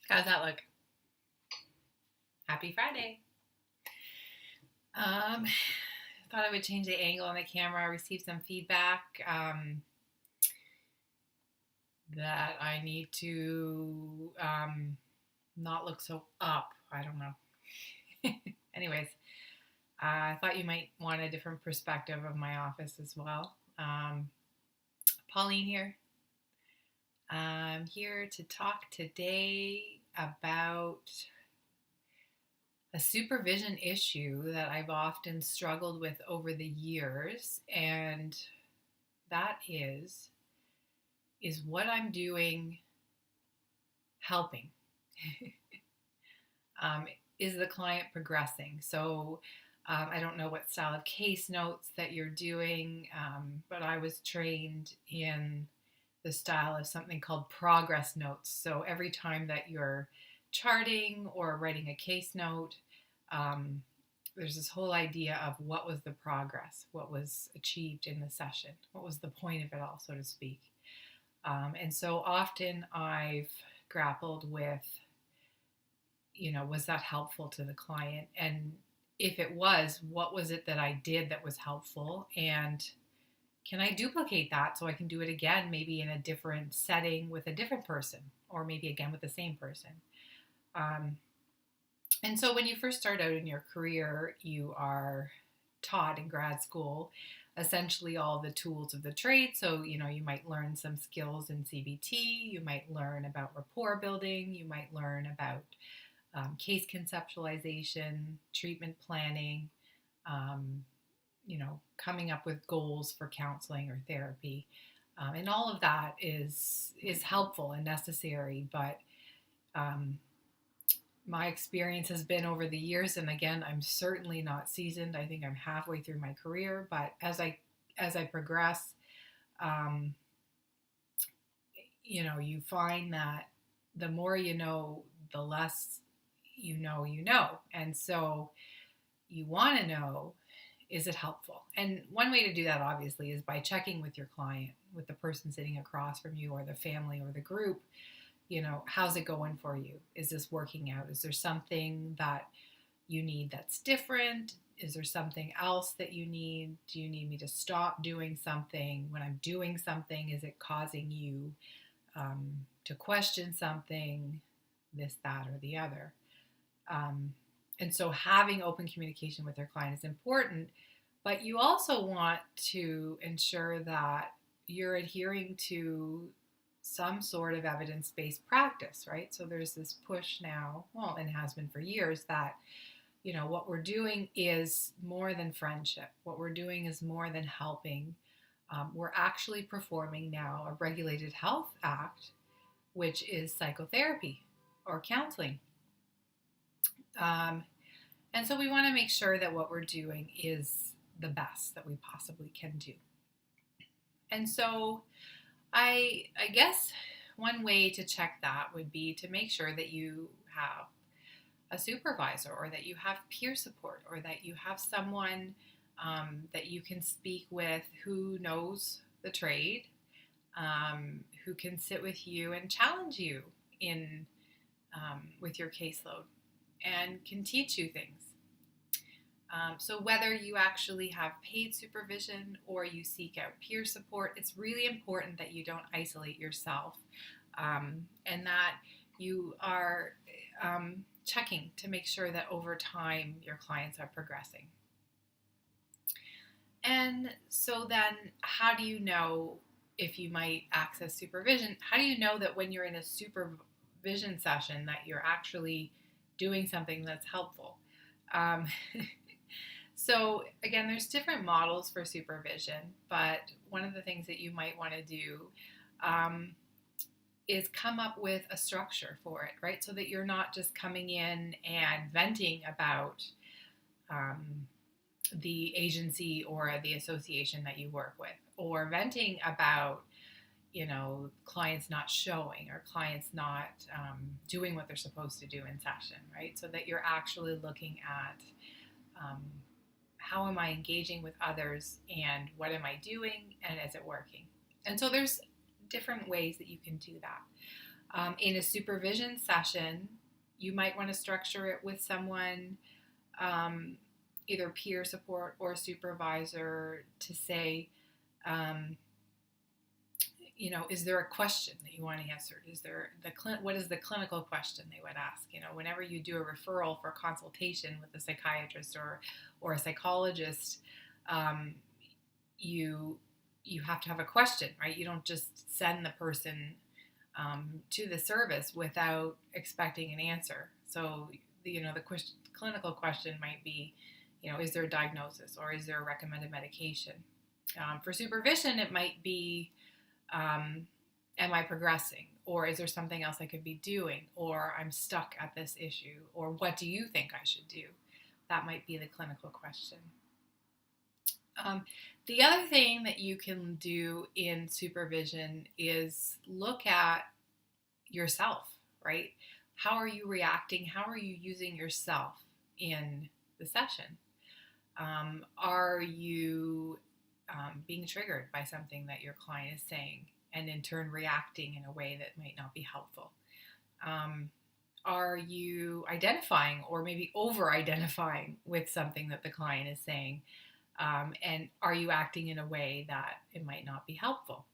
How's that look? Happy Friday. Thought I would change the angle on the camera. I received some feedback that I need to not look so up. I don't know. Anyways, I thought you might want a different perspective of my office as well. Pauline here. I'm here to talk today about a supervision issue that I've often struggled with over the years, and that is what I'm doing helping? Is the client progressing? So I don't know what style of case notes that you're doing, but I was trained in the style of something called progress notes. So every time that you're charting or writing a case note, there's this whole idea of what was the progress, what was achieved in the session, what was the point of it all, so to speak. And so often I've grappled with, was that helpful to the client? And if it was, what was it that I did that was helpful? And can I duplicate that so I can do it again, maybe in a different setting with a different person, or maybe again with the same person? And so when you first start out in your career, you are taught in grad school essentially all the tools of the trade. So, you might learn some skills in CBT, you might learn about rapport building, you might learn about case conceptualization, treatment planning, coming up with goals for counseling or therapy. And all of that is helpful and necessary, but my experience has been over the years, and again, I'm certainly not seasoned. I think I'm halfway through my career, but as I progress, you find that the more you know, the less you know. And so you want to know, is it helpful? And one way to do that, obviously, is by checking with your client, with the person sitting across from you or the family or the group. How's it going for you? Is this working out? Is there something that you need that's different? Is there something else that you need? Do you need me to stop doing something? When I'm doing something, is it causing you to question something, this, that, or the other? And so having open communication with your client is important, but you also want to ensure that you're adhering to some sort of evidence-based practice, right? So there's this push now, well, and has been for years, that, what we're doing is more than friendship. What we're doing is more than helping. We're actually performing now a regulated health act, which is psychotherapy or counseling. And so we want to make sure that what we're doing is the best that we possibly can do. And so I guess one way to check that would be to make sure that you have a supervisor, or that you have peer support, or that you have someone that you can speak with who knows the trade, who can sit with you and challenge you in with your caseload and can teach you things. So whether you actually have paid supervision or you seek out peer support, it's really important that you don't isolate yourself, and that you are checking to make sure that over time your clients are progressing. And so then how do you know if you might access supervision? How do you know that when you're in a supervision session that you're actually doing something that's helpful? So again, there's different models for supervision, but one of the things that you might want to do is come up with a structure for it, right? So that you're not just coming in and venting about the agency or the association that you work with, or venting about, clients not showing or clients not doing what they're supposed to do in session, right? So that you're actually looking at how am I engaging with others, and what am I doing, and is it working? And so there's different ways that you can do that. In a supervision session, you might want to structure it with someone, um, either peer support or supervisor, to say, um, is there a question that you want answered? Is there what is the clinical question they would ask? Whenever you do a referral for consultation with a psychiatrist or a psychologist, um, you you have to have a question, right? You don't just send the person to the service without expecting an answer. So the clinical question might be, is there a diagnosis or is there a recommended medication? For supervision, it might be, am I progressing? Or is there something else I could be doing? Or I'm stuck at this issue? Or what do you think I should do? That might be the clinical question. The other thing that you can do in supervision is look at yourself, right? How are you reacting? How are you using yourself in the session? Are you being triggered by something that your client is saying and in turn reacting in a way that might not be helpful? Are you identifying or maybe over identifying with something that the client is saying? And are you acting in a way that it might not be helpful?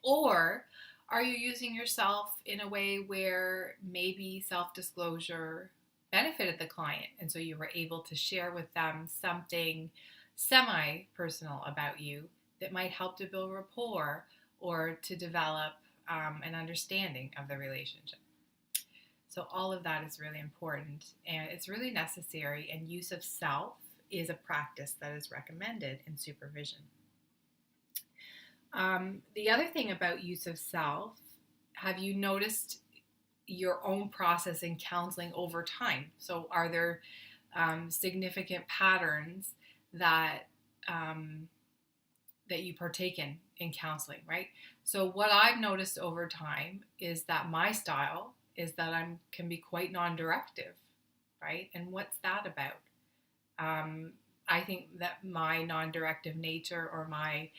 Or are you using yourself in a way where maybe self-disclosure benefited the client, and so you were able to share with them something semi-personal about you that might help to build rapport or to develop an understanding of the relationship? So all of that is really important, and it's really necessary, and use of self is a practice that is recommended in supervision. The other thing about use of self, have you noticed your own process in counseling over time? So are there significant patterns that that you partake in counseling, right? So what I've noticed over time is that my style is that I can be quite non-directive, right? And what's that about? I think that my non-directive nature or my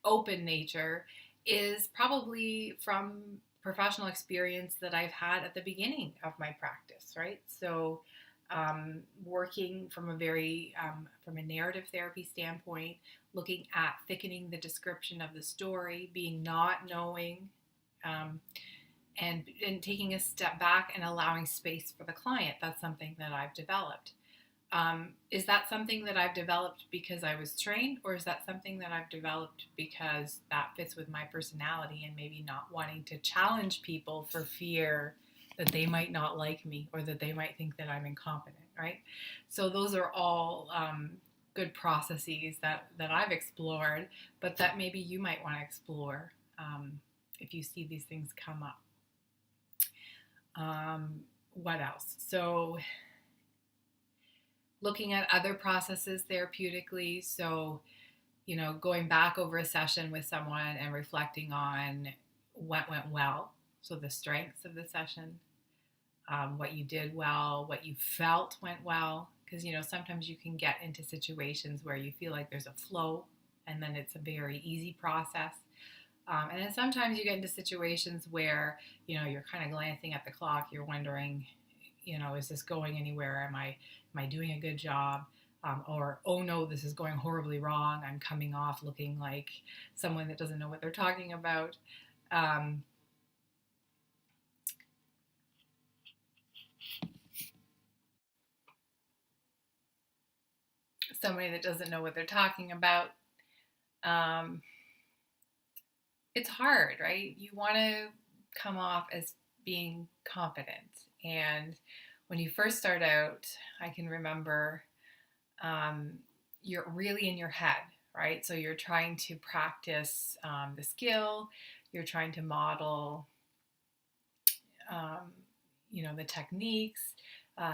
open nature is probably from professional experience that I've had at the beginning of my practice, right? So working from from a narrative therapy standpoint, looking at thickening the description of the story, being not knowing, and taking a step back and allowing space for the client. That's something that I've developed. Is that something that I've developed because I was trained, or is that something that I've developed because that fits with my personality and maybe not wanting to challenge people for fear that they might not like me or that they might think that I'm incompetent, right? So those are all good processes that I've explored, but that maybe you might want to explore if you see these things come up. What else? So looking at other processes therapeutically. So, going back over a session with someone and reflecting on what went well. So the strengths of the session, what you did well, what you felt went well. Because, sometimes you can get into situations where you feel like there's a flow and then it's a very easy process. And then sometimes you get into situations where, you're kind of glancing at the clock, you're wondering, is this going anywhere? Am I doing a good job? Or, oh no, this is going horribly wrong. I'm coming off looking like someone that doesn't know what they're talking about. Somebody that doesn't know what they're talking about. It's hard, right? You want to come off as being competent. And when you first start out, I can remember you're really in your head, right? So you're trying to practice the skill, you're trying to model, the techniques.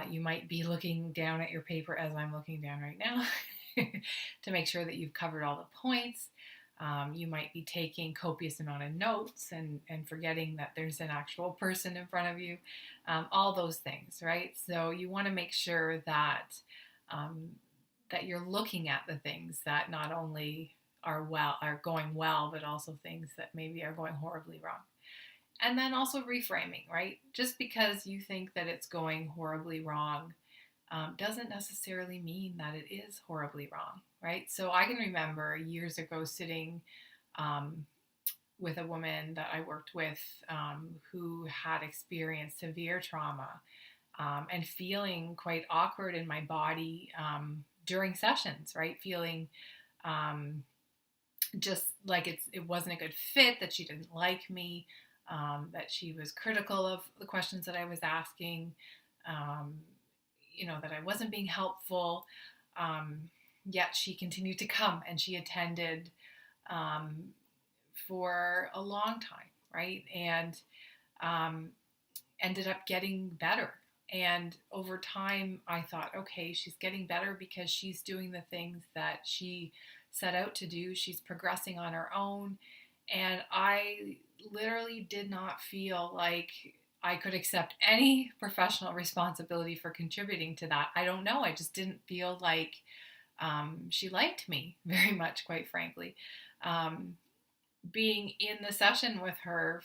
You might be looking down at your paper as I'm looking down right now to make sure that you've covered all the points. You might be taking copious amount of notes and forgetting that there's an actual person in front of you. All those things, right? So you want to make sure that that you're looking at the things that not only are going well, but also things that maybe are going horribly wrong. And then also reframing, right? Just because you think that it's going horribly wrong doesn't necessarily mean that it is horribly wrong, right? So I can remember years ago sitting um, with a woman that I worked with who had experienced severe trauma and feeling quite awkward in my body during sessions, right? Feeling um, just like it wasn't a good fit, that she didn't like me, that she was critical of the questions that I was asking, um, that I wasn't being helpful. Um, Yet she continued to come and she attended um, for a long time, right? And um, ended up getting better. And over time, I thought, okay, she's getting better because she's doing the things that she set out to do. She's progressing on her own. And I literally did not feel like I could accept any professional responsibility for contributing to that. I don't know. I just didn't feel like she liked me very much, quite frankly. Um, Being in the session with her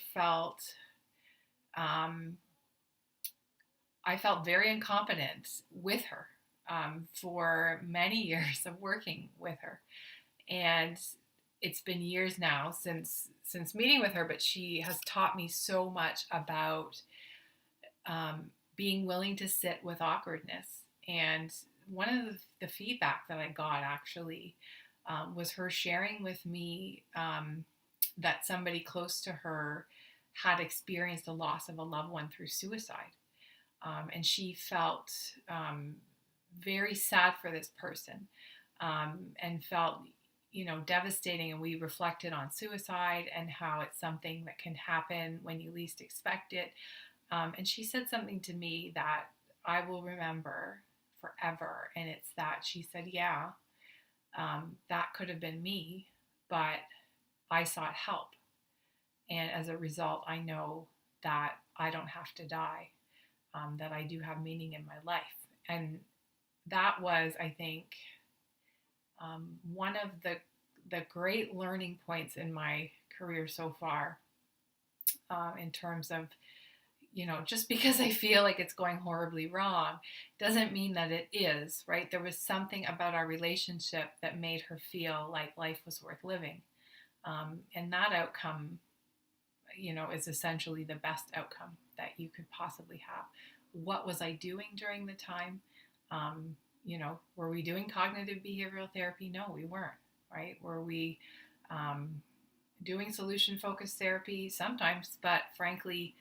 um, I felt very incompetent with her for many years of working with her, and it's been years now since meeting with her. But she has taught me so much about being willing to sit with awkwardness. And one of the feedback that I got actually was her sharing with me that somebody close to her had experienced the loss of a loved one through suicide. And she felt very sad for this person and felt, devastating. And we reflected on suicide and how it's something that can happen when you least expect it. And she said something to me that I will remember forever. And it's that she said, yeah, that could have been me, but I sought help. And as a result, I know that I don't have to die, that I do have meaning in my life. And that was, I think, one of the great learning points in my career so far, in terms of, just because I feel like it's going horribly wrong doesn't mean that it is, right? There was something about our relationship that made her feel like life was worth living. And that outcome, is essentially the best outcome that you could possibly have. What was I doing during the time? Were we doing cognitive behavioral therapy? No, we weren't, right? Were we doing solution focused therapy? Sometimes, but frankly,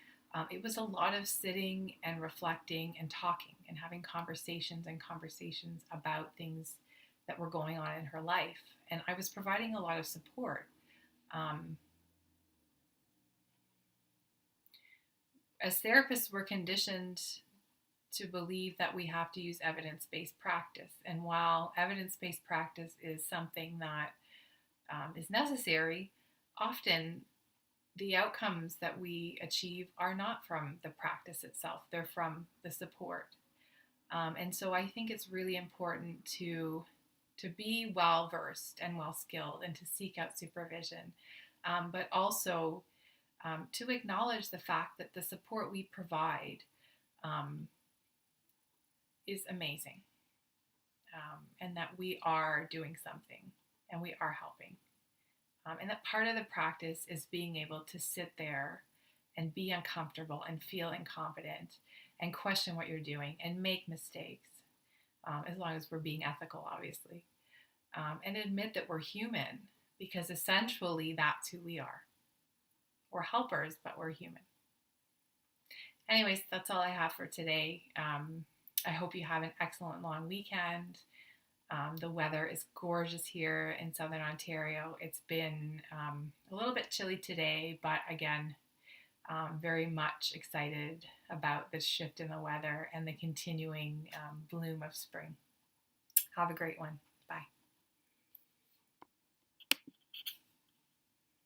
it was a lot of sitting and reflecting and talking and having conversations about things that were going on in her life. And I was providing a lot of support. As therapists, we're conditioned to believe that we have to use evidence-based practice. And while evidence-based practice is something that is necessary, often the outcomes that we achieve are not from the practice itself. They're from the support. And so I think it's really important to be well versed and well skilled and to seek out supervision, but also to acknowledge the fact that the support we provide is amazing, and that we are doing something and we are helping. And that part of the practice is being able to sit there and be uncomfortable and feel incompetent and question what you're doing and make mistakes, as long as we're being ethical, obviously, and admit that we're human, because essentially that's who we are. We're helpers, but we're human. Anyways, that's all I have for today. I hope you have an excellent long weekend. The weather is gorgeous here in Southern Ontario. It's been a little bit chilly today, but again, very much excited about this shift in the weather and the continuing bloom of spring. Have a great one.